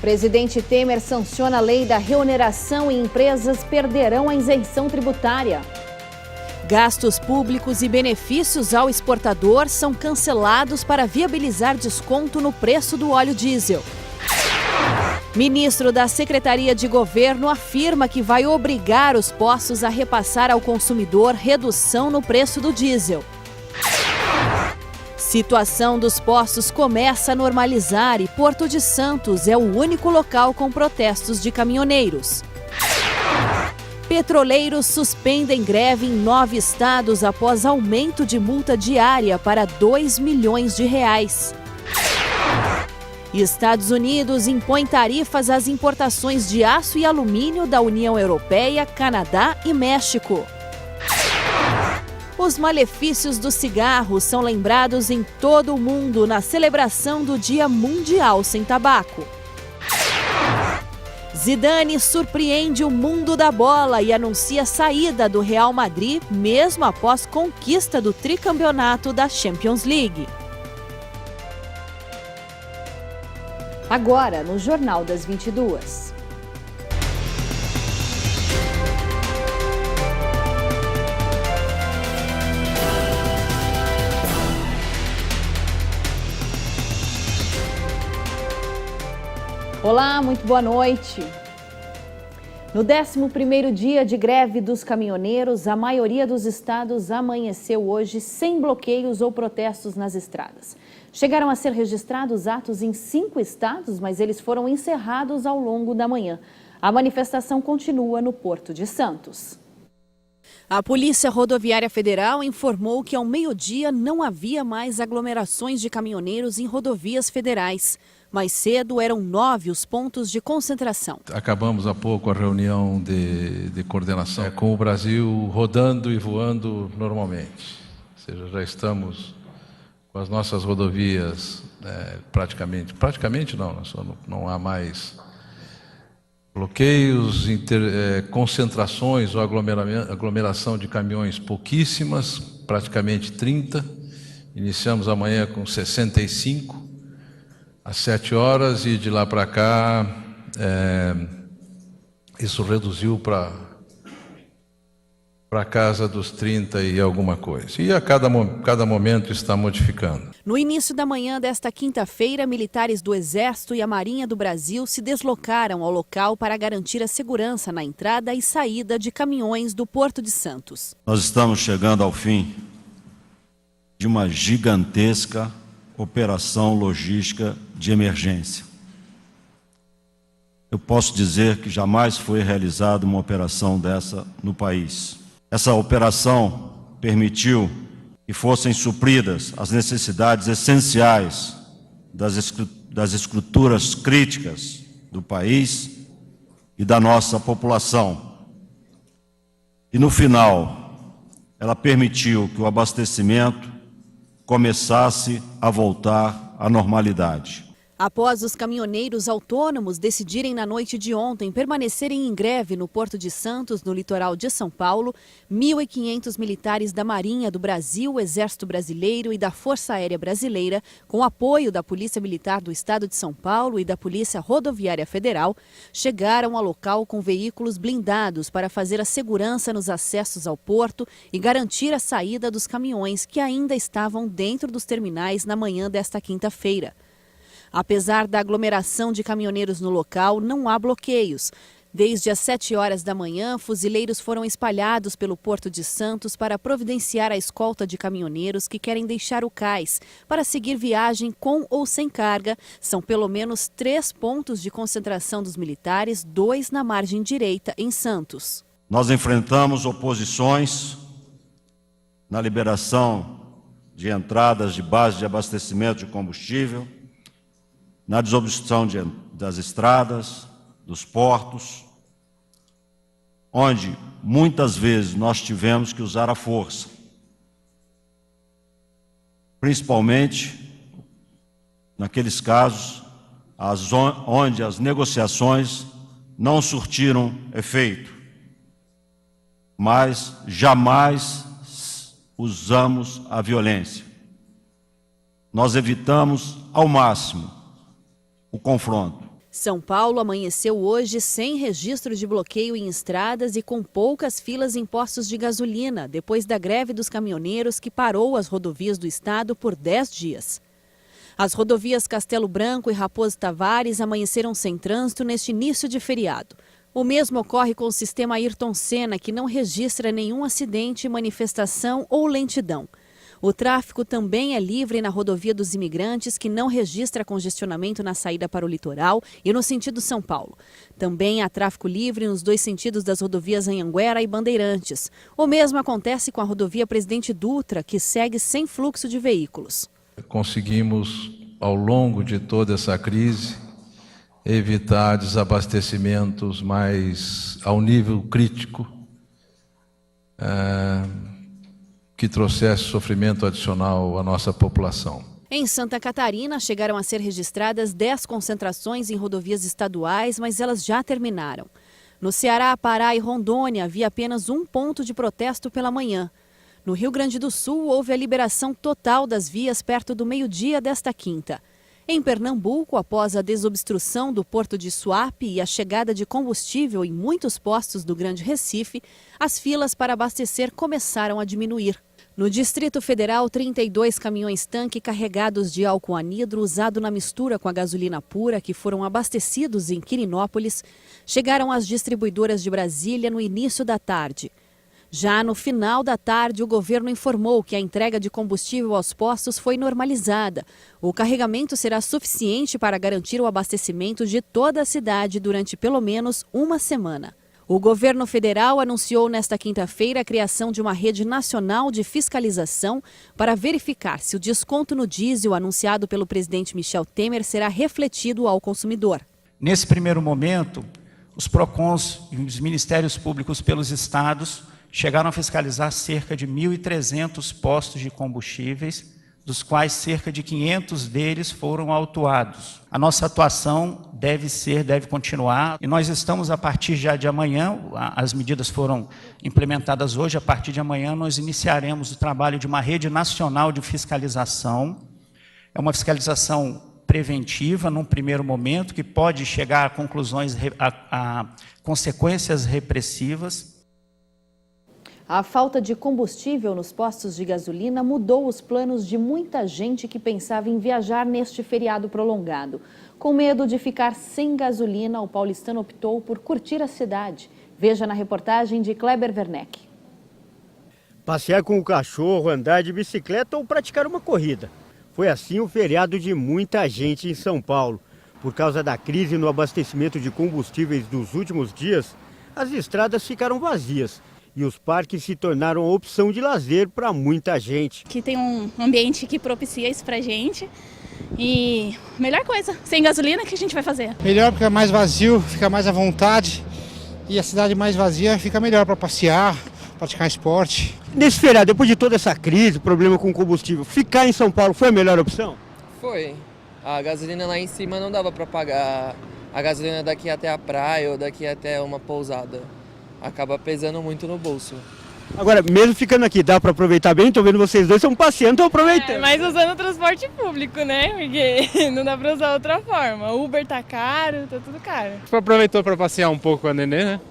Presidente Temer sanciona a lei da reoneração e empresas perderão a isenção tributária. Gastos públicos e benefícios ao exportador são cancelados para viabilizar desconto no preço do óleo diesel. Ministro da Secretaria de Governo afirma que vai obrigar os postos a repassar ao consumidor redução no preço do diesel. Situação dos postos começa a normalizar e Porto de Santos é o único local com protestos de caminhoneiros. Petroleiros suspendem greve em 9 estados após aumento de multa diária para R$2 milhões. Estados Unidos impõe tarifas às importações de aço e alumínio da União Europeia, Canadá e México. Os malefícios do cigarro são lembrados em todo o mundo na celebração do Dia Mundial Sem Tabaco. Zidane surpreende o mundo da bola e anuncia a saída do Real Madrid, mesmo após conquista do tricampeonato da Champions League. Agora, no Jornal das 22. Olá, muito boa noite. No 11º dia de greve dos caminhoneiros, a maioria dos estados amanheceu hoje sem bloqueios ou protestos nas estradas. Chegaram a ser registrados atos em 5 estados, mas eles foram encerrados ao longo da manhã. A manifestação continua no Porto de Santos. A Polícia Rodoviária Federal informou que ao meio-dia não havia mais aglomerações de caminhoneiros em rodovias federais. Mais cedo eram 9 os pontos de concentração. Acabamos há pouco a reunião de coordenação com o Brasil rodando e voando normalmente. Ou seja, já estamos com as nossas rodovias praticamente não há mais bloqueios, concentrações ou aglomeração de caminhões pouquíssimas, praticamente 30. Iniciamos amanhã com 65. Às 7 horas e de lá para cá, isso reduziu para casa dos 30 e alguma coisa. E a cada momento está modificando. No início da manhã desta quinta-feira, militares do Exército e a Marinha do Brasil se deslocaram ao local para garantir a segurança na entrada e saída de caminhões do Porto de Santos. Nós estamos chegando ao fim de uma gigantesca operação logística de emergência. Eu posso dizer que jamais foi realizada uma operação dessa no país. Essa operação permitiu que fossem supridas as necessidades essenciais das estruturas críticas do país e da nossa população. E no final, ela permitiu que o abastecimento começasse a voltar à normalidade. Após os caminhoneiros autônomos decidirem na noite de ontem permanecerem em greve no Porto de Santos, no litoral de São Paulo, 1.500 militares da Marinha do Brasil, Exército Brasileiro e da Força Aérea Brasileira, com apoio da Polícia Militar do Estado de São Paulo e da Polícia Rodoviária Federal, chegaram ao local com veículos blindados para fazer a segurança nos acessos ao porto e garantir a saída dos caminhões que ainda estavam dentro dos terminais na manhã desta quinta-feira. Apesar da aglomeração de caminhoneiros no local, não há bloqueios. Desde as 7 horas da manhã, fuzileiros foram espalhados pelo Porto de Santos para providenciar a escolta de caminhoneiros que querem deixar o cais para seguir viagem com ou sem carga. São pelo menos 3 pontos de concentração dos militares, 2 na margem direita, em Santos. Nós enfrentamos oposições na liberação de entradas de base de abastecimento de combustível, na desobstrução das estradas, dos portos, onde muitas vezes nós tivemos que usar a força, principalmente naqueles casos onde as negociações não surtiram efeito, mas jamais usamos a violência. Nós evitamos ao máximo o confronto. São Paulo amanheceu hoje sem registro de bloqueio em estradas e com poucas filas em postos de gasolina, depois da greve dos caminhoneiros que parou as rodovias do estado por 10 dias. As rodovias Castelo Branco e Raposo Tavares amanheceram sem trânsito neste início de feriado. O mesmo ocorre com o sistema Ayrton Senna, que não registra nenhum acidente, manifestação ou lentidão. O tráfego também é livre na rodovia dos Imigrantes, que não registra congestionamento na saída para o litoral e no sentido São Paulo. Também há tráfego livre nos dois sentidos das rodovias Anhanguera e Bandeirantes. O mesmo acontece com a rodovia Presidente Dutra, que segue sem fluxo de veículos. Conseguimos, ao longo de toda essa crise, evitar desabastecimentos mais ao nível crítico, que trouxesse sofrimento adicional à nossa população. Em Santa Catarina, chegaram a ser registradas 10 concentrações em rodovias estaduais, mas elas já terminaram. No Ceará, Pará e Rondônia, havia apenas um ponto de protesto pela manhã. No Rio Grande do Sul, houve a liberação total das vias perto do meio-dia desta quinta. Em Pernambuco, após a desobstrução do porto de Suape e a chegada de combustível em muitos postos do Grande Recife, as filas para abastecer começaram a diminuir. No Distrito Federal, 32 caminhões-tanque carregados de álcool anidro usado na mistura com a gasolina pura, que foram abastecidos em Quirinópolis, chegaram às distribuidoras de Brasília no início da tarde. Já no final da tarde, o governo informou que a entrega de combustível aos postos foi normalizada. O carregamento será suficiente para garantir o abastecimento de toda a cidade durante pelo menos uma semana. O governo federal anunciou nesta quinta-feira a criação de uma rede nacional de fiscalização para verificar se o desconto no diesel anunciado pelo presidente Michel Temer será refletido ao consumidor. Nesse primeiro momento, os PROCONs e os Ministérios Públicos pelos estados chegaram a fiscalizar cerca de 1.300 postos de combustíveis, dos quais cerca de 500 deles foram autuados. A nossa atuação deve continuar, e nós estamos, a partir já de amanhã, as medidas foram implementadas hoje, a partir de amanhã nós iniciaremos o trabalho de uma rede nacional de fiscalização. É uma fiscalização preventiva, num primeiro momento, que pode chegar a conclusões, a consequências repressivas. A falta de combustível nos postos de gasolina mudou os planos de muita gente que pensava em viajar neste feriado prolongado. Com medo de ficar sem gasolina, o paulistano optou por curtir a cidade. Veja na reportagem de Kleber Werneck. Passear com o cachorro, andar de bicicleta ou praticar uma corrida. Foi assim o feriado de muita gente em São Paulo. Por causa da crise no abastecimento de combustíveis dos últimos dias, as estradas ficaram vazias. E os parques se tornaram a opção de lazer para muita gente. Aqui tem um ambiente que propicia isso pra gente. E melhor coisa, sem gasolina, o que a gente vai fazer? Melhor porque é mais vazio, fica mais à vontade. E a cidade mais vazia fica melhor para passear, praticar esporte. Nesse feriado, depois de toda essa crise, problema com combustível, ficar em São Paulo foi a melhor opção? Foi. A gasolina lá em cima não dava para pagar a gasolina daqui até a praia ou daqui até uma pousada. Acaba pesando muito no bolso. Agora, mesmo ficando aqui, dá para aproveitar bem? Tô vendo vocês dois, estão passeando, estão aproveitando. Mas usando o transporte público, né? Porque não dá para usar outra forma. O Uber tá caro, tá tudo caro. Aproveitou para passear um pouco com a nenê, né?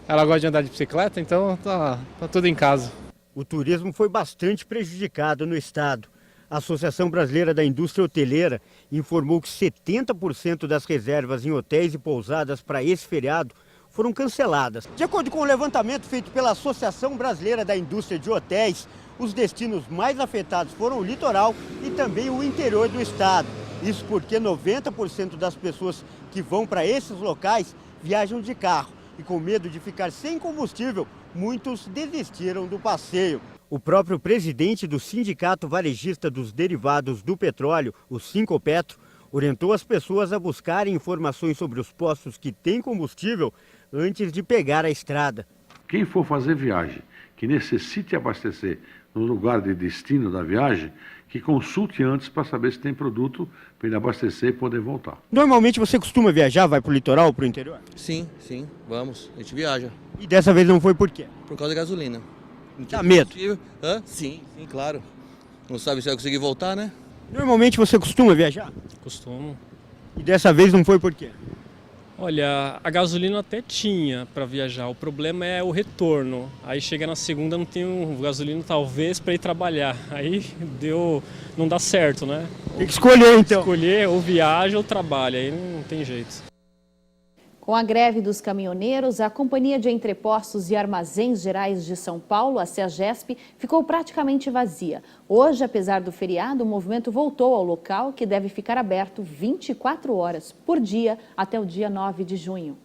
Ela gosta de andar de bicicleta, então tá tudo em casa. O turismo foi bastante prejudicado no estado. A Associação Brasileira da Indústria Hoteleira informou que 70% das reservas em hotéis e pousadas para esse feriado foram canceladas. De acordo com o levantamento feito pela Associação Brasileira da Indústria de Hotéis, os destinos mais afetados foram o litoral e também o interior do estado. Isso porque 90% das pessoas que vão para esses locais viajam de carro. E com medo de ficar sem combustível, muitos desistiram do passeio. O próprio presidente do Sindicato Varejista dos Derivados do Petróleo, o Sincopetro, orientou as pessoas a buscarem informações sobre os postos que têm combustível antes de pegar a estrada. Quem for fazer viagem, que necessite abastecer no lugar de destino da viagem, que consulte antes para saber se tem produto para ele abastecer e poder voltar. Normalmente você costuma viajar, vai para o litoral ou para o interior? Sim, vamos. A gente viaja. E dessa vez não foi por quê? Por causa da gasolina. Dá medo? Hã? Sim, claro. Não sabe se vai conseguir voltar, né? Normalmente você costuma viajar? Costumo. E dessa vez não foi por quê? Olha, a gasolina até tinha para viajar, o problema é o retorno. Aí chega na segunda, não tem gasolina talvez para ir trabalhar. Aí não dá certo, né? Tem que escolher então. Escolher ou viaja ou trabalha, aí não tem jeito. Com a greve dos caminhoneiros, a Companhia de Entrepostos e Armazéns Gerais de São Paulo, a CEAGESP, ficou praticamente vazia. Hoje, apesar do feriado, o movimento voltou ao local, que deve ficar aberto 24 horas por dia até o dia 9 de junho.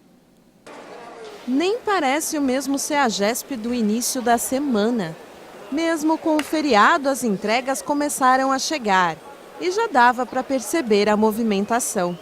Nem parece o mesmo CEAGESP do início da semana. Mesmo com o feriado, as entregas começaram a chegar e já dava para perceber a movimentação.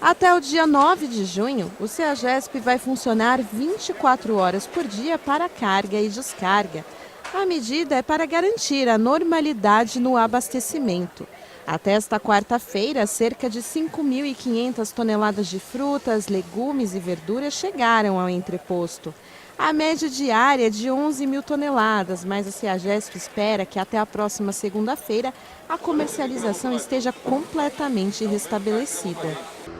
Até o dia 9 de junho, o CEAGESP vai funcionar 24 horas por dia para carga e descarga. A medida é para garantir a normalidade no abastecimento. Até esta quarta-feira, cerca de 5.500 toneladas de frutas, legumes e verduras chegaram ao entreposto. A média diária é de 11 mil toneladas, mas a CEAGESP espera que até a próxima segunda-feira a comercialização esteja completamente restabelecida.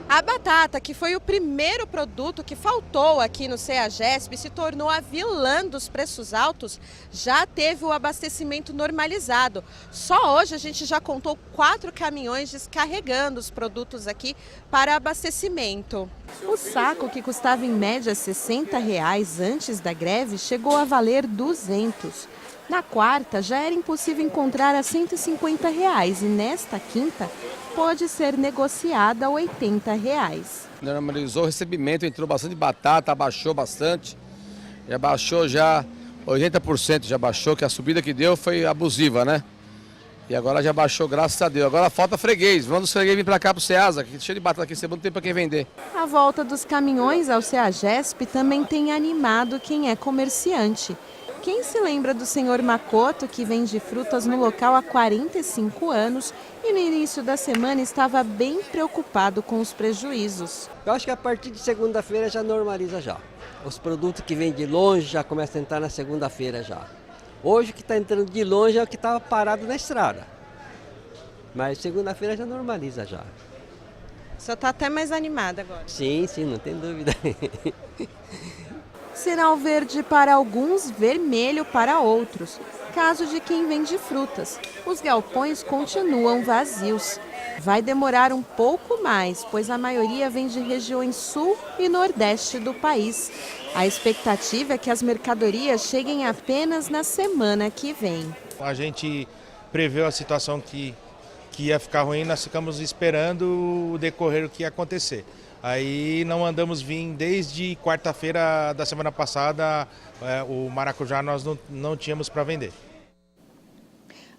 A batata, que foi o primeiro produto que faltou aqui no CEAGESP, se tornou a vilã dos preços altos, já teve o abastecimento normalizado. Só hoje a gente já contou 4 caminhões descarregando os produtos aqui para abastecimento. O saco, que custava em média R$ 60 antes da greve, chegou a valer R$ 200. Na quarta, já era impossível encontrar a R$ 150 e nesta quinta pode ser negociada a R$ 80. Normalizou o recebimento, entrou bastante batata, abaixou bastante, já baixou já 80%, já baixou, que a subida que deu foi abusiva, né? E agora já baixou, graças a Deus. Agora falta freguês, vamos os freguês vir para cá para o Ceasa, que cheio de batata aqui, não tem para quem vender. A volta dos caminhões ao CEAGESP também tem animado quem é comerciante. Quem se lembra do senhor Makoto, que vende frutas no local há 45 anos e no início da semana estava bem preocupado com os prejuízos? Eu acho que a partir de segunda-feira já normaliza já. Os produtos que vêm de longe já começam a entrar na segunda-feira já. Hoje o que está entrando de longe é o que estava parado na estrada. Mas segunda-feira já normaliza já. O senhor está até mais animado agora? Sim, não tem dúvida. Sinal verde para alguns, vermelho para outros. Caso de quem vende frutas. Os galpões continuam vazios. Vai demorar um pouco mais, pois a maioria vem de regiões sul e nordeste do país. A expectativa é que as mercadorias cheguem apenas na semana que vem. A gente preveu a situação que ia ficar ruim, nós ficamos esperando o decorrer o que ia acontecer. Aí não mandamos vir desde quarta-feira da semana passada, o maracujá nós não tínhamos para vender.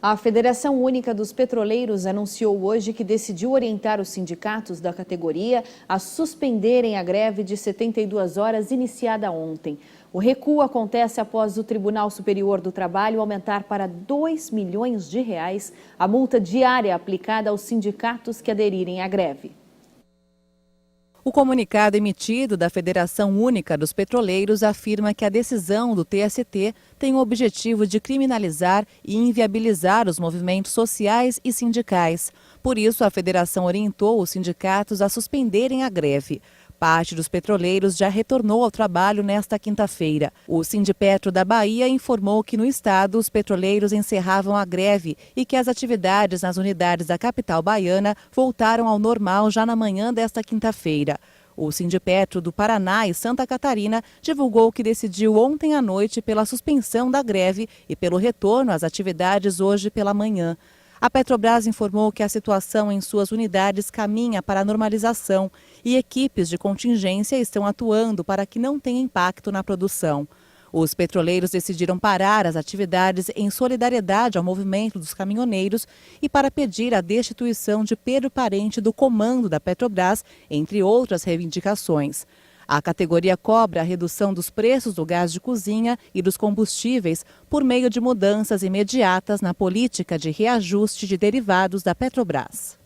A Federação Única dos Petroleiros anunciou hoje que decidiu orientar os sindicatos da categoria a suspenderem a greve de 72 horas iniciada ontem. O recuo acontece após o Tribunal Superior do Trabalho aumentar para R$ 2 milhões a multa diária aplicada aos sindicatos que aderirem à greve. O comunicado emitido da Federação Única dos Petroleiros afirma que a decisão do TST tem o objetivo de criminalizar e inviabilizar os movimentos sociais e sindicais. Por isso, a federação orientou os sindicatos a suspenderem a greve. Parte dos petroleiros já retornou ao trabalho nesta quinta-feira. O Sindipetro da Bahia informou que no estado os petroleiros encerravam a greve e que as atividades nas unidades da capital baiana voltaram ao normal já na manhã desta quinta-feira. O Sindipetro do Paraná e Santa Catarina divulgou que decidiu ontem à noite pela suspensão da greve e pelo retorno às atividades hoje pela manhã. A Petrobras informou que a situação em suas unidades caminha para a normalização e equipes de contingência estão atuando para que não tenha impacto na produção. Os petroleiros decidiram parar as atividades em solidariedade ao movimento dos caminhoneiros e para pedir a destituição de Pedro Parente do comando da Petrobras, entre outras reivindicações. A categoria cobra a redução dos preços do gás de cozinha e dos combustíveis por meio de mudanças imediatas na política de reajuste de derivados da Petrobras.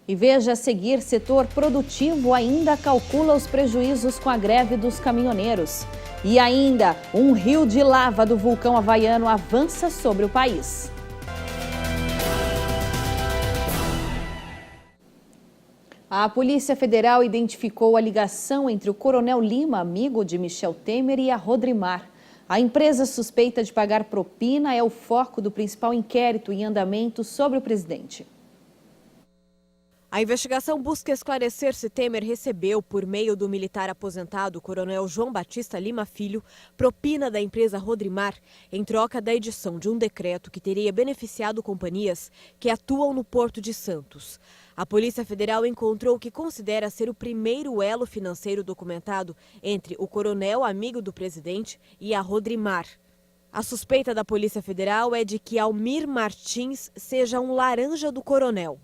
E veja a seguir, setor produtivo ainda calcula os prejuízos com a greve dos caminhoneiros. E ainda, um rio de lava do vulcão havaiano avança sobre o país. A Polícia Federal identificou a ligação entre o Coronel Lima, amigo de Michel Temer, e a Rodrimar. A empresa suspeita de pagar propina é o foco do principal inquérito em andamento sobre o presidente. A investigação busca esclarecer se Temer recebeu, por meio do militar aposentado, Coronel João Batista Lima Filho, propina da empresa Rodrimar em troca da edição de um decreto que teria beneficiado companhias que atuam no Porto de Santos. A Polícia Federal encontrou o que considera ser o primeiro elo financeiro documentado entre o coronel amigo do presidente e a Rodrimar. A suspeita da Polícia Federal é de que Almir Martins seja um laranja do coronel.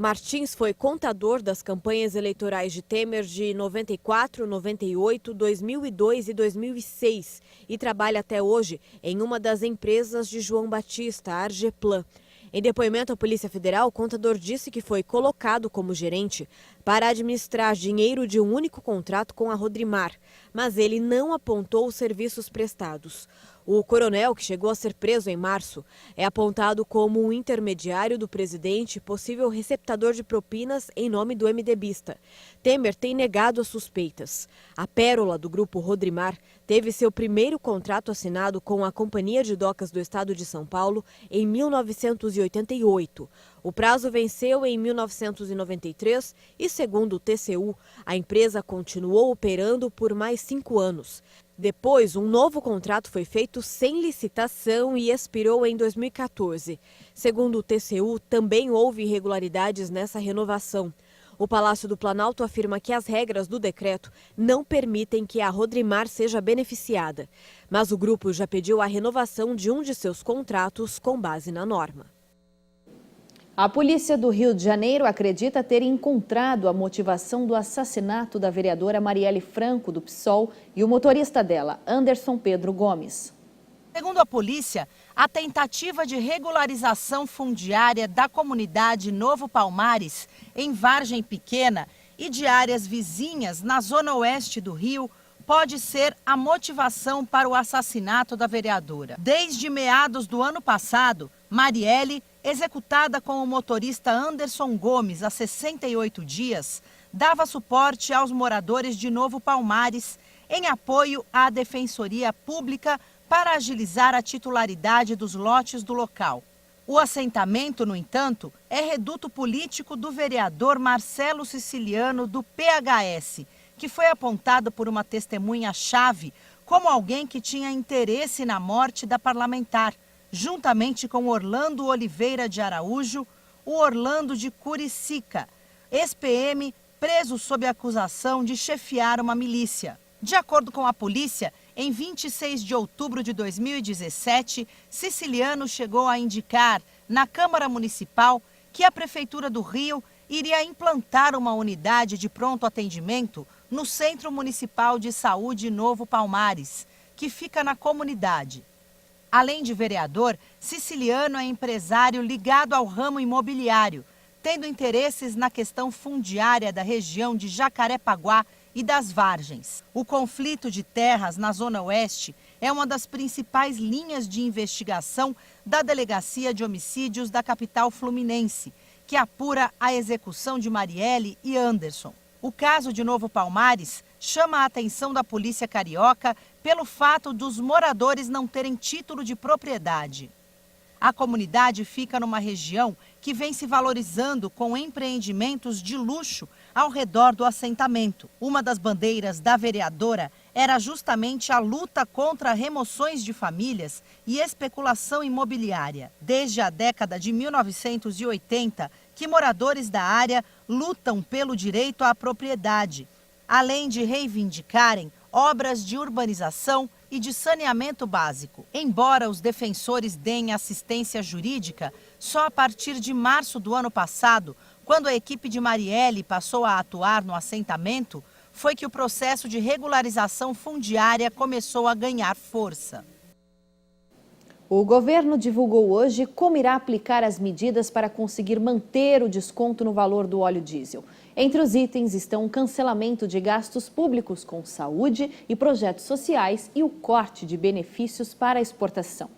Martins foi contador das campanhas eleitorais de Temer de 94, 98, 2002 e 2006 e trabalha até hoje em uma das empresas de João Batista, a Argeplan. Em depoimento à Polícia Federal, o contador disse que foi colocado como gerente para administrar dinheiro de um único contrato com a Rodrimar, mas ele não apontou os serviços prestados. O coronel, que chegou a ser preso em março, é apontado como um intermediário do presidente e possível receptador de propinas em nome do MDBista. Temer tem negado as suspeitas. A pérola do grupo Rodrimar teve seu primeiro contrato assinado com a Companhia de Docas do Estado de São Paulo em 1988. O prazo venceu em 1993 e, segundo o TCU, a empresa continuou operando por mais 5 anos. Depois, um novo contrato foi feito sem licitação e expirou em 2014. Segundo o TCU, também houve irregularidades nessa renovação. O Palácio do Planalto afirma que as regras do decreto não permitem que a Rodrimar seja beneficiada. Mas o grupo já pediu a renovação de um de seus contratos com base na norma. A polícia do Rio de Janeiro acredita ter encontrado a motivação do assassinato da vereadora Marielle Franco, do PSOL, e o motorista dela, Anderson Pedro Gomes. Segundo a polícia, a tentativa de regularização fundiária da comunidade Novo Palmares, em Vargem Pequena, e de áreas vizinhas na zona oeste do Rio, pode ser a motivação para o assassinato da vereadora. Desde meados do ano passado, Marielle, executada com o motorista Anderson Gomes há 68 dias, dava suporte aos moradores de Novo Palmares em apoio à Defensoria Pública para agilizar a titularidade dos lotes do local. O assentamento, no entanto, é reduto político do vereador Marcelo Siciliano, do PHS, que foi apontado por uma testemunha-chave como alguém que tinha interesse na morte da parlamentar, juntamente com Orlando Oliveira de Araújo, o Orlando de Curicica, ex-PM preso sob acusação de chefiar uma milícia. De acordo com a polícia, em 26 de outubro de 2017, Siciliano chegou a indicar na Câmara Municipal que a Prefeitura do Rio iria implantar uma unidade de pronto atendimento no Centro Municipal de Saúde Novo Palmares, que fica na comunidade. Além de vereador, Siciliano é empresário ligado ao ramo imobiliário, tendo interesses na questão fundiária da região de Jacarepaguá e das Vargens. O conflito de terras na Zona Oeste é uma das principais linhas de investigação da Delegacia de Homicídios da capital fluminense, que apura a execução de Marielle e Anderson. O caso de Novo Palmares chama a atenção da polícia carioca pelo fato dos moradores não terem título de propriedade. A comunidade fica numa região que vem se valorizando com empreendimentos de luxo ao redor do assentamento. Uma das bandeiras da vereadora era justamente a luta contra remoções de famílias e especulação imobiliária. Desde a década de 1980, que moradores da área lutam pelo direito à propriedade, além de reivindicarem obras de urbanização e de saneamento básico. Embora os defensores deem assistência jurídica, só a partir de março do ano passado, quando a equipe de Marielle passou a atuar no assentamento, foi que o processo de regularização fundiária começou a ganhar força. O governo divulgou hoje como irá aplicar as medidas para conseguir manter o desconto no valor do óleo diesel. Entre os itens estão o cancelamento de gastos públicos com saúde e projetos sociais e o corte de benefícios para a exportação.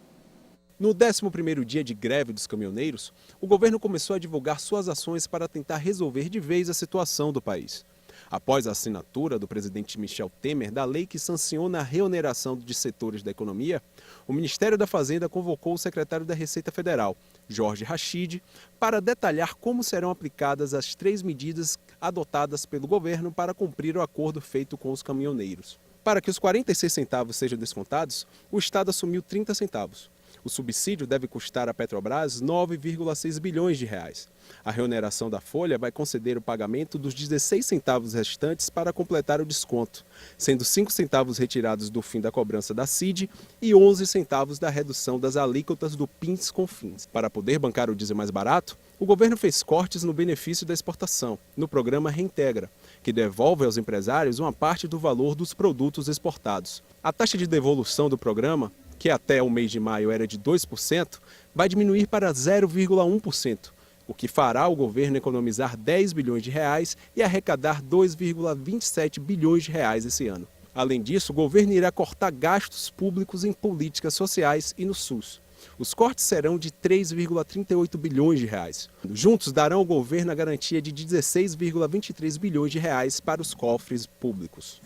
No 11º dia de greve dos caminhoneiros, o governo começou a divulgar suas ações para tentar resolver de vez a situação do país. Após a assinatura do presidente Michel Temer da lei que sanciona a reoneração de setores da economia, o Ministério da Fazenda convocou o secretário da Receita Federal, Jorge Rachid, para detalhar como serão aplicadas as 3 medidas adotadas pelo governo para cumprir o acordo feito com os caminhoneiros. Para que os 46 centavos sejam descontados, o Estado assumiu 30 centavos. O subsídio deve custar à Petrobras 9,6 bilhões de reais. A reoneração da folha vai conceder o pagamento dos 16 centavos restantes para completar o desconto, sendo 5 centavos retirados do fim da cobrança da CID e 11 centavos da redução das alíquotas do PIS/COFINS. Para poder bancar o diesel mais barato, o governo fez cortes no benefício da exportação, no programa Reintegra, que devolve aos empresários uma parte do valor dos produtos exportados. A taxa de devolução do programa, que até o mês de maio era de 2%, vai diminuir para 0,1%, o que fará o governo economizar 10 bilhões de reais e arrecadar 2,27 bilhões de reais esse ano. Além disso, o governo irá cortar gastos públicos em políticas sociais e no SUS. Os cortes serão de 3,38 bilhões de reais. Juntos darão ao governo a garantia de 16,23 bilhões de reais para os cofres públicos.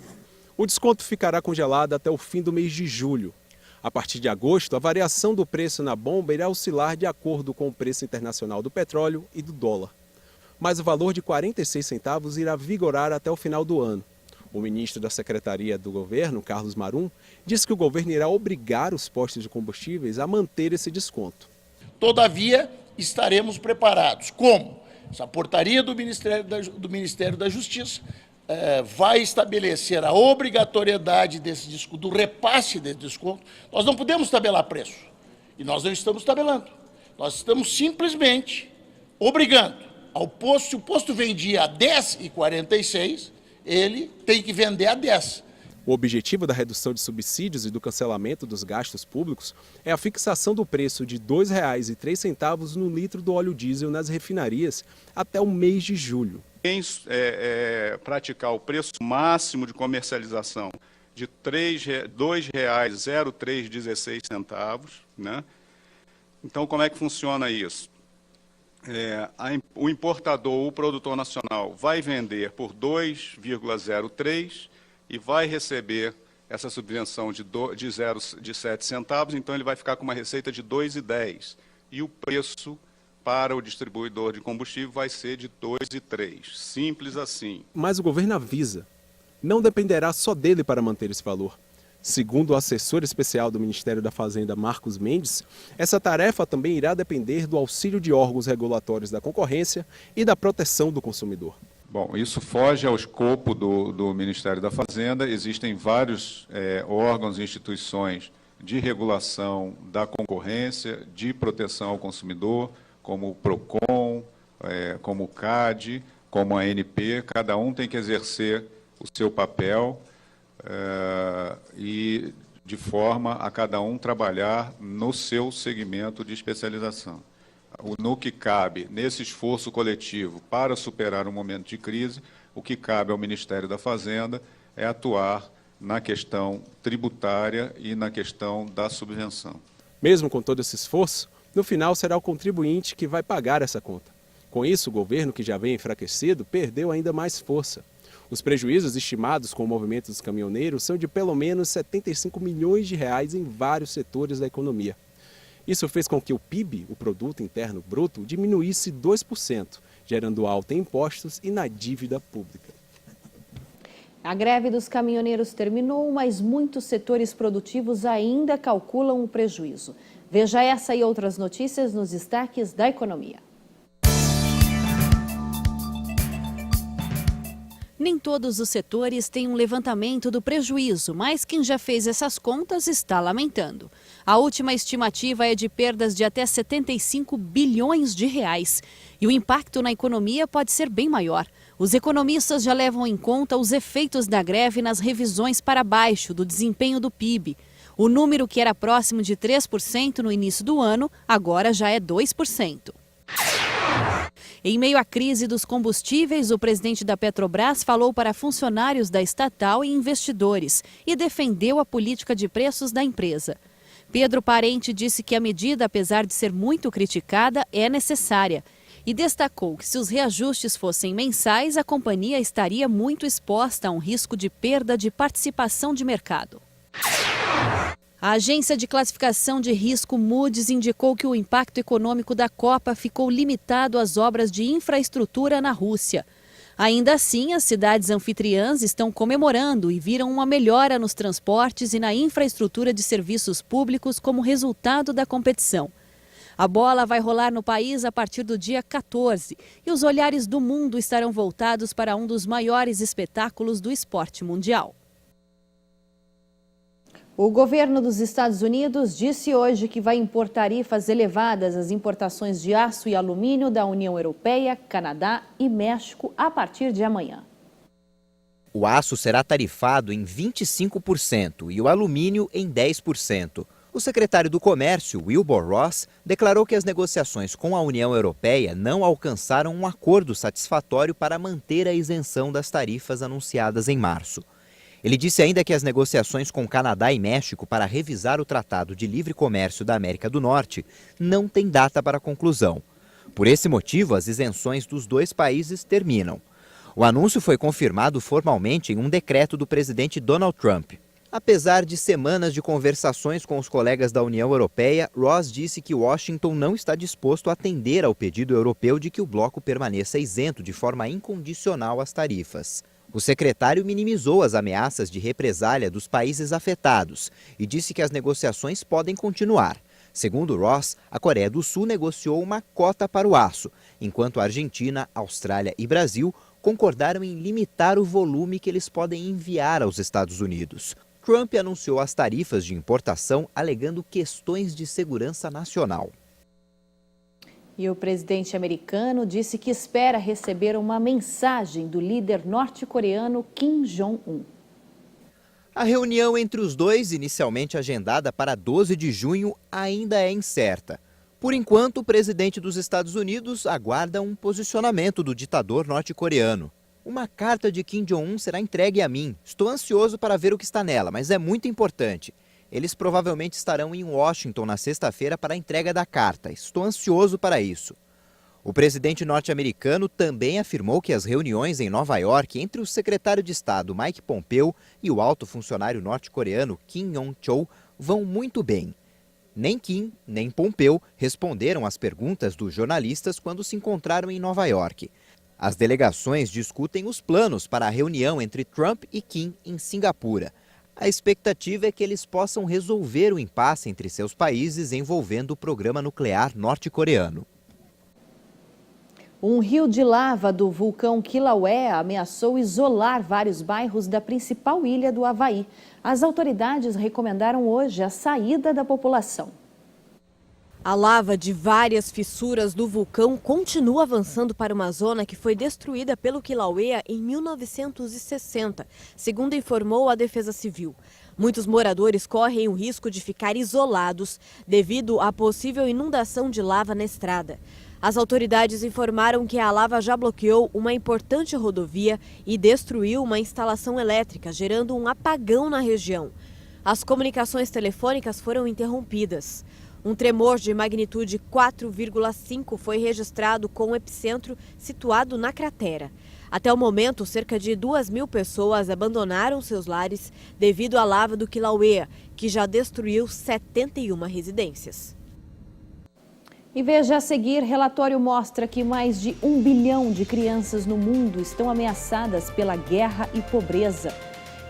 O desconto ficará congelado até o fim do mês de julho. A partir de agosto, a variação do preço na bomba irá oscilar de acordo com o preço internacional do petróleo e do dólar. Mas o valor de 46 centavos irá vigorar até o final do ano. O ministro da Secretaria do Governo, Carlos Marum, disse que o governo irá obrigar os postos de combustíveis a manter esse desconto. Todavia, estaremos preparados. Como? Essa portaria do Ministério da Justiça vai estabelecer a obrigatoriedade do repasse desse desconto. Nós não podemos tabelar preço, e nós não estamos tabelando. Nós estamos simplesmente obrigando ao posto, se o posto vendia a 10,46, ele tem que vender a 10. O objetivo da redução de subsídios e do cancelamento dos gastos públicos é a fixação do preço de R$ 2,03 no litro do óleo diesel nas refinarias até o mês de julho. Quem praticar o preço máximo de comercialização de R$ 2,0316, né? Então, como é que funciona isso? O importador, o produtor nacional, vai vender por 2,03 e vai receber essa subvenção de 7 centavos, então ele vai ficar com uma receita de 2,10. E o preço para o distribuidor de combustível vai ser de 2,03. Simples assim. Mas o governo avisa, não dependerá só dele para manter esse valor. Segundo o assessor especial do Ministério da Fazenda, Marcos Mendes, essa tarefa também irá depender do auxílio de órgãos regulatórios da concorrência e da proteção do consumidor. Bom, isso foge ao escopo do Ministério da Fazenda. Existem vários órgãos e instituições de regulação da concorrência, de proteção ao consumidor, como o PROCON, como o CAD, como a ANP. Cada um tem que exercer o seu papel e de forma a cada um trabalhar no seu segmento de especialização. No que cabe, nesse esforço coletivo para superar um momento de crise, o que cabe ao Ministério da Fazenda é atuar na questão tributária e na questão da subvenção. Mesmo com todo esse esforço, no final será o contribuinte que vai pagar essa conta. Com isso, o governo, que já vem enfraquecido, perdeu ainda mais força. Os prejuízos estimados com o movimento dos caminhoneiros são de pelo menos 75 milhões de reais em vários setores da economia. Isso fez com que o PIB, o Produto Interno Bruto, diminuísse 2%, gerando alta em impostos e na dívida pública. A greve dos caminhoneiros terminou, mas muitos setores produtivos ainda calculam o prejuízo. Veja essa e outras notícias nos destaques da economia. Nem todos os setores têm um levantamento do prejuízo, mas quem já fez essas contas está lamentando. A última estimativa é de perdas de até 75 bilhões de reais. E o impacto na economia pode ser bem maior. Os economistas já levam em conta os efeitos da greve nas revisões para baixo do desempenho do PIB. O número que era próximo de 3% no início do ano, agora já é 2%. Em meio à crise dos combustíveis, o presidente da Petrobras falou para funcionários da estatal e investidores e defendeu a política de preços da empresa. Pedro Parente disse que a medida, apesar de ser muito criticada, é necessária. E destacou que se os reajustes fossem mensais, a companhia estaria muito exposta a um risco de perda de participação de mercado. A agência de classificação de risco Moody's indicou que o impacto econômico da Copa ficou limitado às obras de infraestrutura na Rússia. Ainda assim, as cidades anfitriãs estão comemorando e viram uma melhora nos transportes e na infraestrutura de serviços públicos como resultado da competição. A bola vai rolar no país a partir do dia 14 e os olhares do mundo estarão voltados para um dos maiores espetáculos do esporte mundial. O governo dos Estados Unidos disse hoje que vai impor tarifas elevadas às importações de aço e alumínio da União Europeia, Canadá e México a partir de amanhã. O aço será tarifado em 25% e o alumínio em 10%. O secretário do Comércio, Wilbur Ross, declarou que as negociações com a União Europeia não alcançaram um acordo satisfatório para manter a isenção das tarifas anunciadas em março. Ele disse ainda que as negociações com Canadá e México para revisar o Tratado de Livre Comércio da América do Norte não têm data para conclusão. Por esse motivo, as isenções dos dois países terminam. O anúncio foi confirmado formalmente em um decreto do presidente Donald Trump. Apesar de semanas de conversações com os colegas da União Europeia, Ross disse que Washington não está disposto a atender ao pedido europeu de que o bloco permaneça isento de forma incondicional às tarifas. O secretário minimizou as ameaças de represália dos países afetados e disse que as negociações podem continuar. Segundo Ross, a Coreia do Sul negociou uma cota para o aço, enquanto a Argentina, Austrália e Brasil concordaram em limitar o volume que eles podem enviar aos Estados Unidos. Trump anunciou as tarifas de importação alegando questões de segurança nacional. E o presidente americano disse que espera receber uma mensagem do líder norte-coreano Kim Jong-un. A reunião entre os dois, inicialmente agendada para 12 de junho, ainda é incerta. Por enquanto, o presidente dos Estados Unidos aguarda um posicionamento do ditador norte-coreano. Uma carta de Kim Jong-un será entregue a mim. Estou ansioso para ver o que está nela, mas é muito importante. Eles provavelmente estarão em Washington na sexta-feira para a entrega da carta. Estou ansioso para isso. O presidente norte-americano também afirmou que as reuniões em Nova York entre o secretário de Estado Mike Pompeo e o alto funcionário norte-coreano Kim Yong-chol vão muito bem. Nem Kim, nem Pompeo responderam às perguntas dos jornalistas quando se encontraram em Nova York. As delegações discutem os planos para a reunião entre Trump e Kim em Singapura. A expectativa é que eles possam resolver o impasse entre seus países envolvendo o programa nuclear norte-coreano. Um rio de lava do vulcão Kilauea ameaçou isolar vários bairros da principal ilha do Havaí. As autoridades recomendaram hoje a saída da população. A lava de várias fissuras do vulcão continua avançando para uma zona que foi destruída pelo Kilauea em 1960, segundo informou a Defesa Civil. Muitos moradores correm o risco de ficar isolados devido à possível inundação de lava na estrada. As autoridades informaram que a lava já bloqueou uma importante rodovia e destruiu uma instalação elétrica, gerando um apagão na região. As comunicações telefônicas foram interrompidas. Um tremor de magnitude 4,5 foi registrado com o epicentro situado na cratera. Até o momento, cerca de 2.000 pessoas abandonaram seus lares devido à lava do Kilauea, que já destruiu 71 residências. E veja a seguir, relatório mostra que mais de 1 bilhão de crianças no mundo estão ameaçadas pela guerra e pobreza.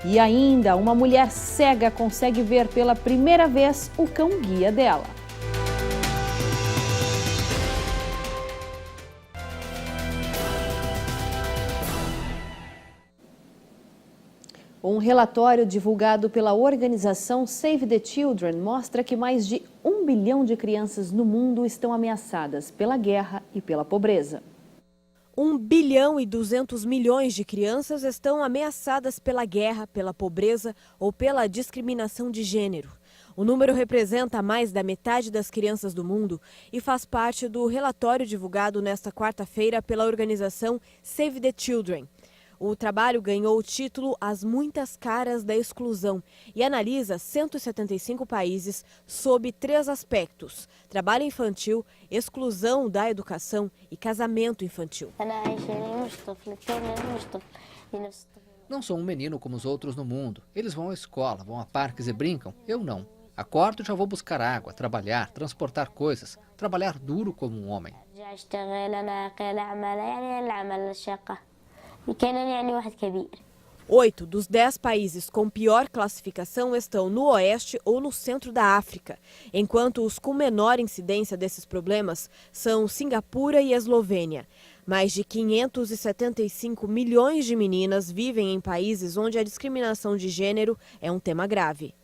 E ainda, uma mulher cega consegue ver pela primeira vez o cão-guia dela. Um relatório divulgado pela organização Save the Children mostra que mais de 1 bilhão de crianças no mundo estão ameaçadas pela guerra e pela pobreza. 1 bilhão e 200 milhões de crianças estão ameaçadas pela guerra, pela pobreza ou pela discriminação de gênero. O número representa mais da metade das crianças do mundo e faz parte do relatório divulgado nesta quarta-feira pela organização Save the Children. O trabalho ganhou o título As Muitas Caras da Exclusão e analisa 175 países sob 3 aspectos: trabalho infantil, exclusão da educação e casamento infantil. Não sou um menino como os outros no mundo. Eles vão à escola, vão a parques e brincam. Eu não. Acordo e já vou buscar água, trabalhar, transportar coisas, trabalhar duro como um homem. 8 dos 10 países com pior classificação estão no oeste ou no centro da África, enquanto os com menor incidência desses problemas são Singapura e Eslovênia. Mais de 575 milhões de meninas vivem em países onde a discriminação de gênero é um tema grave.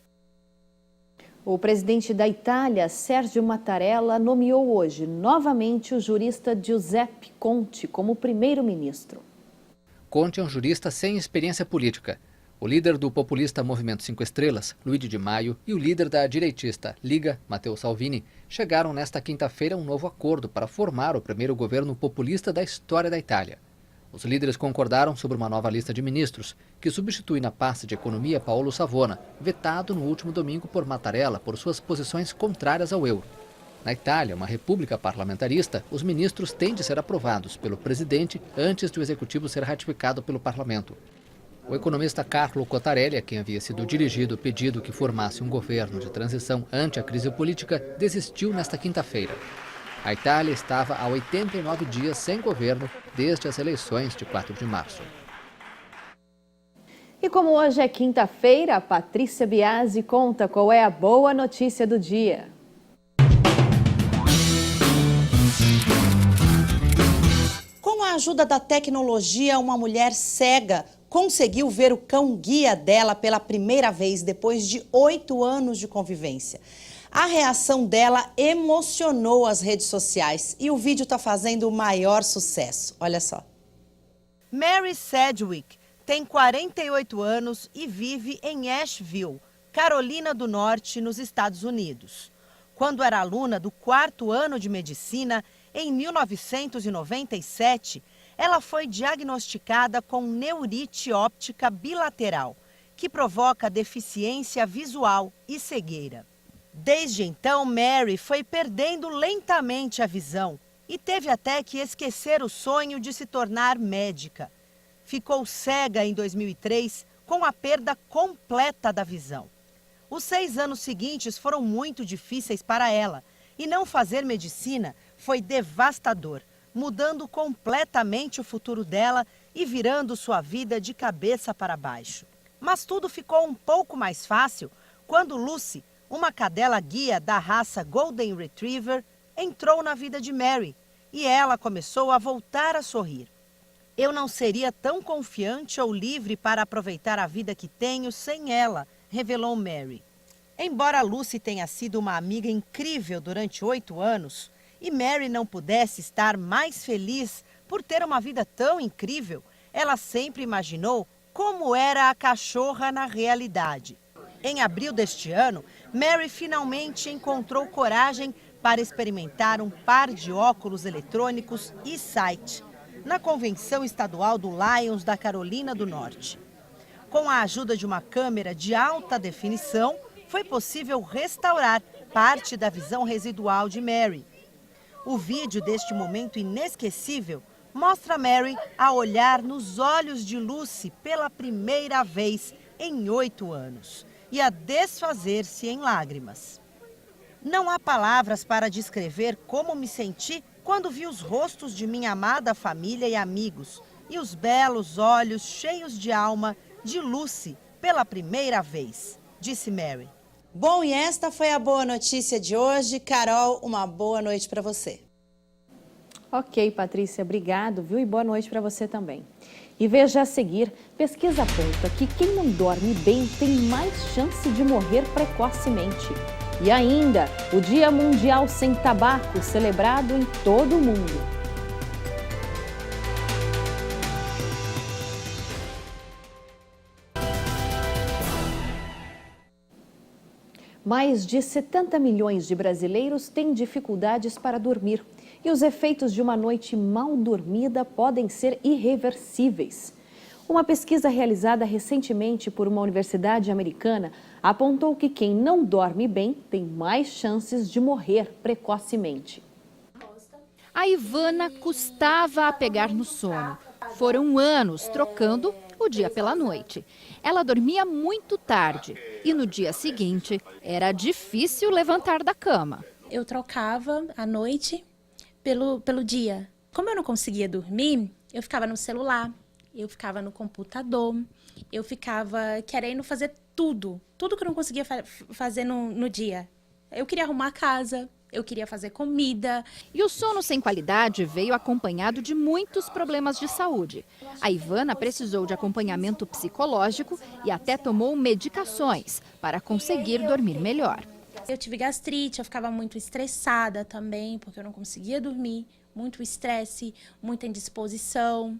O presidente da Itália, Sergio Mattarella, nomeou hoje novamente o jurista Giuseppe Conte como primeiro-ministro. Conte é um jurista sem experiência política. O líder do populista Movimento 5 Estrelas, Luigi Di Maio, e o líder da direitista Liga, Matteo Salvini, chegaram nesta quinta-feira a um novo acordo para formar o primeiro governo populista da história da Itália. Os líderes concordaram sobre uma nova lista de ministros, que substitui na pasta de economia Paolo Savona, vetado no último domingo por Mattarella por suas posições contrárias ao euro. Na Itália, uma república parlamentarista, os ministros têm de ser aprovados pelo presidente antes de o executivo ser ratificado pelo parlamento. O economista Carlo Cottarelli, a quem havia sido dirigido o pedido que formasse um governo de transição ante a crise política, desistiu nesta quinta-feira. A Itália estava há 89 dias sem governo desde as eleições de 4 de março. E como hoje é quinta-feira, a Patrícia Biasi conta qual é a boa notícia do dia. Com a ajuda da tecnologia, uma mulher cega conseguiu ver o cão-guia dela pela primeira vez depois de 8 anos de convivência. A reação dela emocionou as redes sociais e o vídeo está fazendo o maior sucesso. Olha só. Mary Sedgwick tem 48 anos e vive em Asheville, Carolina do Norte, nos Estados Unidos. Quando era aluna do 4º ano de medicina, em 1997, ela foi diagnosticada com neurite óptica bilateral, que provoca deficiência visual e cegueira. Desde então, Mary foi perdendo lentamente a visão e teve até que esquecer o sonho de se tornar médica. Ficou cega em 2003 com a perda completa da visão. Os 6 anos seguintes foram muito difíceis para ela e não fazer medicina foi devastador, mudando completamente o futuro dela e virando sua vida de cabeça para baixo. Mas tudo ficou um pouco mais fácil quando Lucy, uma cadela guia da raça Golden Retriever, entrou na vida de Mary e ela começou a voltar a sorrir. Eu não seria tão confiante ou livre para aproveitar a vida que tenho sem ela, revelou Mary. Embora Lucy tenha sido uma amiga incrível durante 8 anos e Mary não pudesse estar mais feliz por ter uma vida tão incrível, ela sempre imaginou como era a cachorra na realidade. Em abril deste ano, Mary finalmente encontrou coragem para experimentar um par de óculos eletrônicos e-sight na convenção estadual do Lions da Carolina do Norte. Com a ajuda de uma câmera de alta definição, foi possível restaurar parte da visão residual de Mary. O vídeo deste momento inesquecível mostra Mary a olhar nos olhos de Lucy pela primeira vez em 8 anos. E a desfazer-se em lágrimas. Não há palavras para descrever como me senti quando vi os rostos de minha amada família e amigos e os belos olhos cheios de alma de Lucy pela primeira vez, disse Mary. Bom, e esta foi a boa notícia de hoje. Carol, uma boa noite para você. Ok, Patrícia, obrigado, viu? E boa noite para você também. E veja a seguir, pesquisa aponta que quem não dorme bem tem mais chance de morrer precocemente. E ainda, o Dia Mundial Sem Tabaco, celebrado em todo o mundo. Mais de 70 milhões de brasileiros têm dificuldades para dormir. E os efeitos de uma noite mal dormida podem ser irreversíveis. Uma pesquisa realizada recentemente por uma universidade americana apontou que quem não dorme bem tem mais chances de morrer precocemente. A Ivana custava a pegar no sono. Foram anos trocando o dia pela noite. Ela dormia muito tarde e no dia seguinte era difícil levantar da cama. Eu trocava a noite pelo dia. Como eu não conseguia dormir, eu ficava no celular, eu ficava no computador, eu ficava querendo fazer tudo que eu não conseguia fazer no dia. Eu queria arrumar a casa, eu queria fazer comida. E o sono sem qualidade veio acompanhado de muitos problemas de saúde. A Ivana precisou de acompanhamento psicológico e até tomou medicações para conseguir dormir melhor. Eu tive gastrite, eu ficava muito estressada também, porque eu não conseguia dormir, muito estresse, muita indisposição.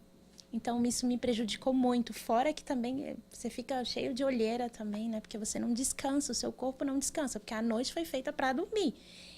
Então isso me prejudicou muito, fora que também você fica cheio de olheira também, né? Porque você não descansa, o seu corpo não descansa, porque a noite foi feita para dormir.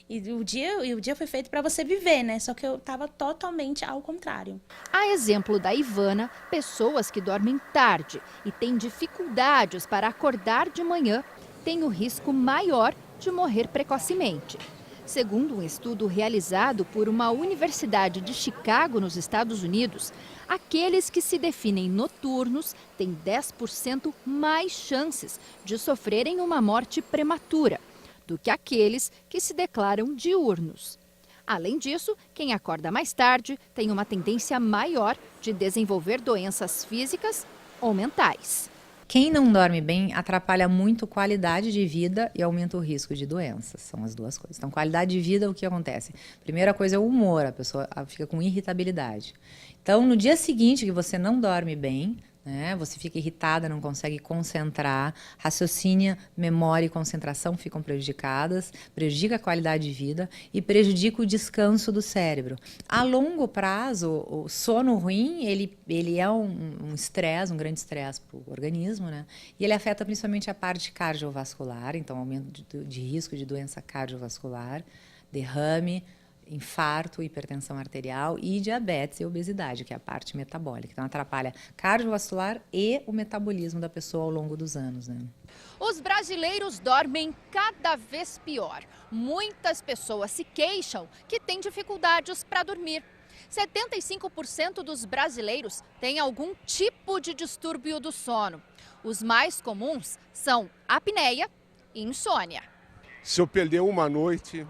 E o dia foi feito para você viver, né? Só que eu estava totalmente ao contrário. A exemplo da Ivana, pessoas que dormem tarde e têm dificuldades para acordar de manhã têm o risco maior de morrer precocemente. Segundo um estudo realizado por uma universidade de Chicago, nos Estados Unidos, aqueles que se definem noturnos têm 10% mais chances de sofrerem uma morte prematura do que aqueles que se declaram diurnos. Além disso, quem acorda mais tarde tem uma tendência maior de desenvolver doenças físicas ou mentais. Quem não dorme bem atrapalha muito a qualidade de vida e aumenta o risco de doenças. São as duas coisas. Então, qualidade de vida, o que acontece? Primeira coisa é o humor, a pessoa fica com irritabilidade. Então, no dia seguinte que você não dorme bem, né, você fica irritada, não consegue concentrar, raciocínio, memória e concentração ficam prejudicadas, prejudica a qualidade de vida e prejudica o descanso do cérebro. A longo prazo, o sono ruim, ele é um estresse, um grande estresse para o organismo, né? E ele afeta principalmente a parte cardiovascular, então aumento de risco de doença cardiovascular, derrame, infarto, hipertensão arterial e diabetes e obesidade, que é a parte metabólica. Então, atrapalha cardiovascular e o metabolismo da pessoa ao longo dos anos, né? Os brasileiros dormem cada vez pior. Muitas pessoas se queixam que têm dificuldades para dormir. 75% dos brasileiros têm algum tipo de distúrbio do sono. Os mais comuns são apneia e insônia. Se eu perder uma noite,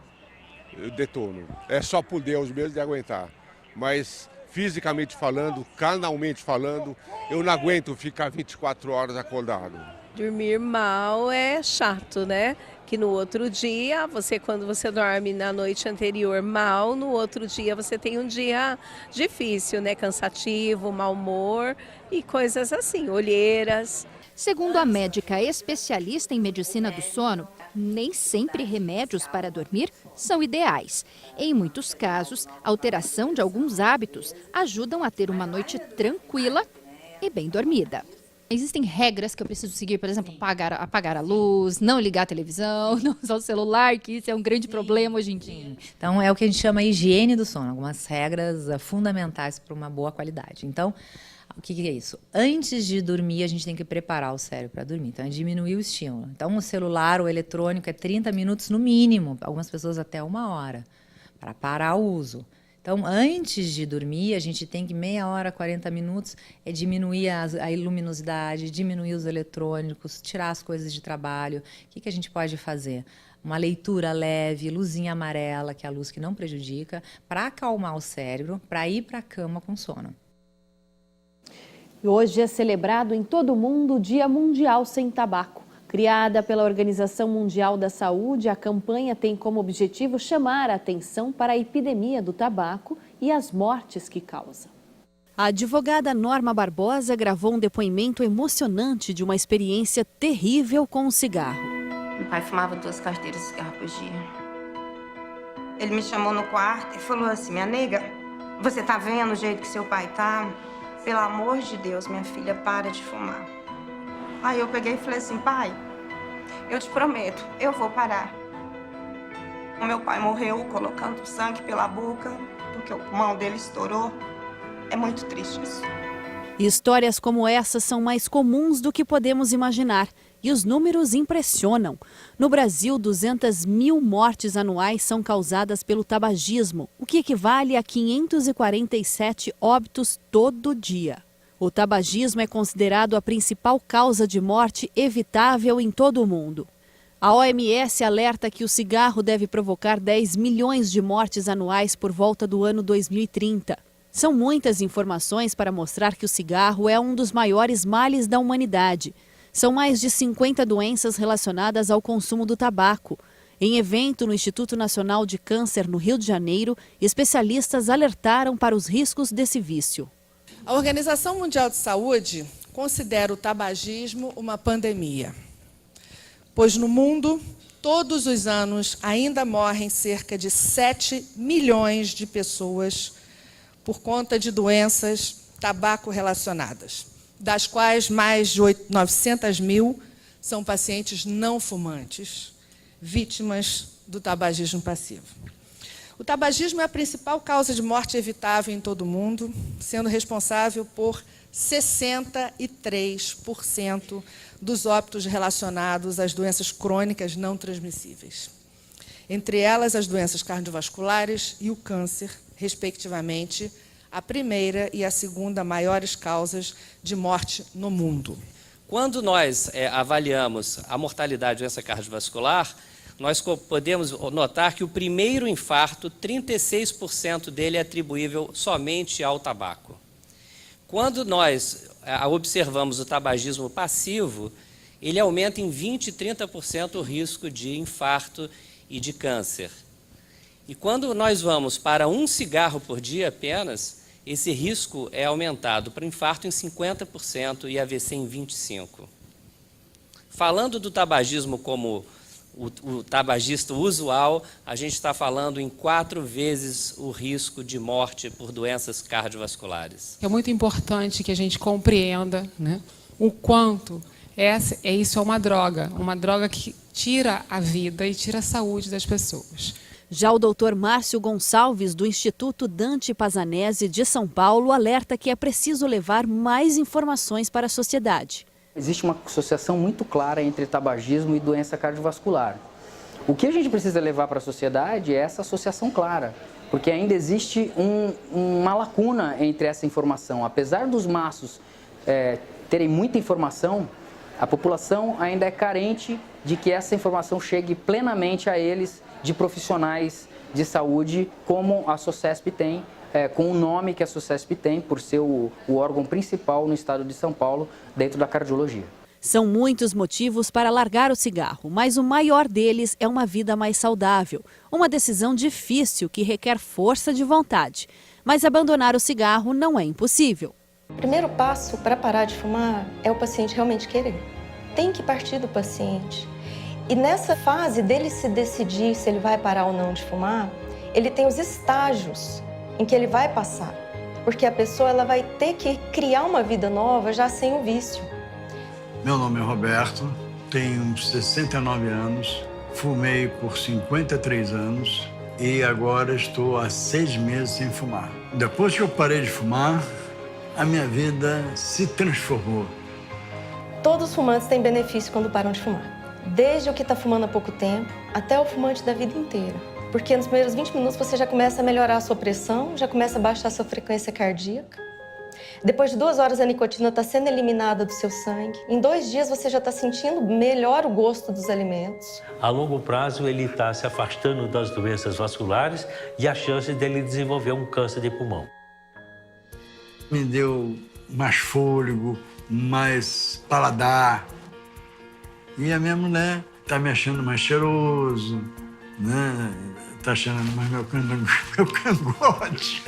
eu detono. É só por Deus mesmo de aguentar. Mas fisicamente falando, carnalmente falando, eu não aguento ficar 24 horas acordado. Dormir mal é chato, né? Que no outro dia, quando você dorme na noite anterior mal, no outro dia você tem um dia difícil, né? Cansativo, mau humor e coisas assim, olheiras. Segundo a médica especialista em medicina do sono, nem sempre remédios para dormir são ideais. Em muitos casos, a alteração de alguns hábitos ajudam a ter uma noite tranquila e bem dormida. Existem regras que eu preciso seguir, por exemplo, apagar a luz, não ligar a televisão, não usar o celular, que isso é um grande problema hoje em dia. Então, é o que a gente chama de higiene do sono, algumas regras fundamentais para uma boa qualidade. Então, o que é isso? Antes de dormir, a gente tem que preparar o cérebro para dormir. Então, é diminuir o estímulo. Então, o celular, o eletrônico, é 30 minutos no mínimo, algumas pessoas até 1 hora, para parar o uso. Então, antes de dormir, a gente tem que meia hora, 40 minutos, diminuir a luminosidade, diminuir os eletrônicos, tirar as coisas de trabalho. O que a gente pode fazer? Uma leitura leve, luzinha amarela, que é a luz que não prejudica, para acalmar o cérebro, para ir para a cama com sono. Hoje é celebrado em todo o mundo o Dia Mundial Sem Tabaco. Criada pela Organização Mundial da Saúde, a campanha tem como objetivo chamar a atenção para a epidemia do tabaco e as mortes que causa. A advogada Norma Barbosa gravou um depoimento emocionante de uma experiência terrível com o cigarro. Meu pai fumava 2 carteiras de cigarro por dia. Ele me chamou no quarto e falou assim: minha nega, você tá vendo o jeito que seu pai tá? Pelo amor de Deus, minha filha, para de fumar. Aí eu peguei e falei assim: pai, eu te prometo, eu vou parar. O meu pai morreu colocando sangue pela boca, porque o pulmão dele estourou. É muito triste isso. Histórias como essa são mais comuns do que podemos imaginar e os números impressionam. No Brasil, 200 mil mortes anuais são causadas pelo tabagismo, o que equivale a 547 óbitos todo dia. O tabagismo é considerado a principal causa de morte evitável em todo o mundo. A OMS alerta que o cigarro deve provocar 10 milhões de mortes anuais por volta do ano 2030. São muitas informações para mostrar que o cigarro é um dos maiores males da humanidade. São mais de 50 doenças relacionadas ao consumo do tabaco. Em evento no Instituto Nacional de Câncer, no Rio de Janeiro, especialistas alertaram para os riscos desse vício. A Organização Mundial de Saúde considera o tabagismo uma pandemia, pois no mundo, todos os anos, ainda morrem cerca de 7 milhões de pessoas por conta de doenças tabaco-relacionadas, das quais mais de 900 mil são pacientes não fumantes, vítimas do tabagismo passivo. O tabagismo é a principal causa de morte evitável em todo o mundo, sendo responsável por 63% dos óbitos relacionados às doenças crônicas não transmissíveis. Entre elas, as doenças cardiovasculares e o câncer, respectivamente, a primeira e a segunda maiores causas de morte no mundo. Quando nós avaliamos a mortalidade da doença cardiovascular, nós podemos notar que o primeiro infarto, 36% dele é atribuível somente ao tabaco. Quando nós observamos o tabagismo passivo, ele aumenta em 20% e 30% o risco de infarto e de câncer. E quando nós vamos para um cigarro por dia apenas, esse risco é aumentado para infarto em 50% e AVC em 25%. Falando do tabagismo como o tabagista usual, a gente está falando em 4 vezes o risco de morte por doenças cardiovasculares. É muito importante que a gente compreenda, né, o quanto isso é uma droga que tira a vida e tira a saúde das pessoas. Já o doutor Márcio Gonçalves, do Instituto Dante Pazanese de São Paulo, alerta que é preciso levar mais informações para a sociedade. Existe uma associação muito clara entre tabagismo e doença cardiovascular. O que a gente precisa levar para a sociedade é essa associação clara, porque ainda existe uma lacuna entre essa informação. Apesar dos maços terem muita informação, a população ainda é carente de que essa informação chegue plenamente a eles, de profissionais de saúde, como a SOCESP tem, com o nome que a SOCESP tem, por ser o órgão principal no estado de São Paulo, dentro da cardiologia. São muitos motivos para largar o cigarro, mas o maior deles é uma vida mais saudável. Uma decisão difícil que requer força de vontade. Mas abandonar o cigarro não é impossível. O primeiro passo para parar de fumar é o paciente realmente querer. Tem que partir do paciente. E nessa fase dele se decidir se ele vai parar ou não de fumar, ele tem os estágios em que ele vai passar. Porque a pessoa ela vai ter que criar uma vida nova já sem o vício. Meu nome é Roberto, tenho 69 anos, fumei por 53 anos e agora estou há 6 meses sem fumar. Depois que eu parei de fumar, a minha vida se transformou. Todos os fumantes têm benefício quando param de fumar. Desde o que está fumando há pouco tempo até o fumante da vida inteira. Porque nos primeiros 20 minutos você já começa a melhorar a sua pressão, já começa a baixar a sua frequência cardíaca. Depois de 2 horas a nicotina está sendo eliminada do seu sangue. Em 2 dias você já está sentindo melhor o gosto dos alimentos. A longo prazo ele está se afastando das doenças vasculares e a chance dele desenvolver um câncer de pulmão. Me deu mais fôlego, mais paladar. E a minha mulher tá me achando mais cheiroso, né? Tá achando mais meu cangote.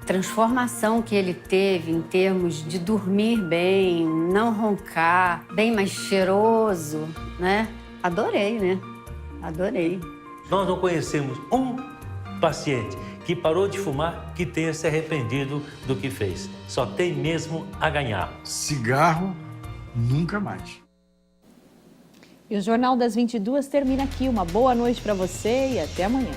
Transformação que ele teve em termos de dormir bem, não roncar, bem mais cheiroso, né? Adorei, né? Adorei. Nós não conhecemos um paciente que parou de fumar que tenha se arrependido do que fez. Só tem mesmo a ganhar. Cigarro, nunca mais. E o Jornal das 22 termina aqui. Uma boa noite para você e até amanhã.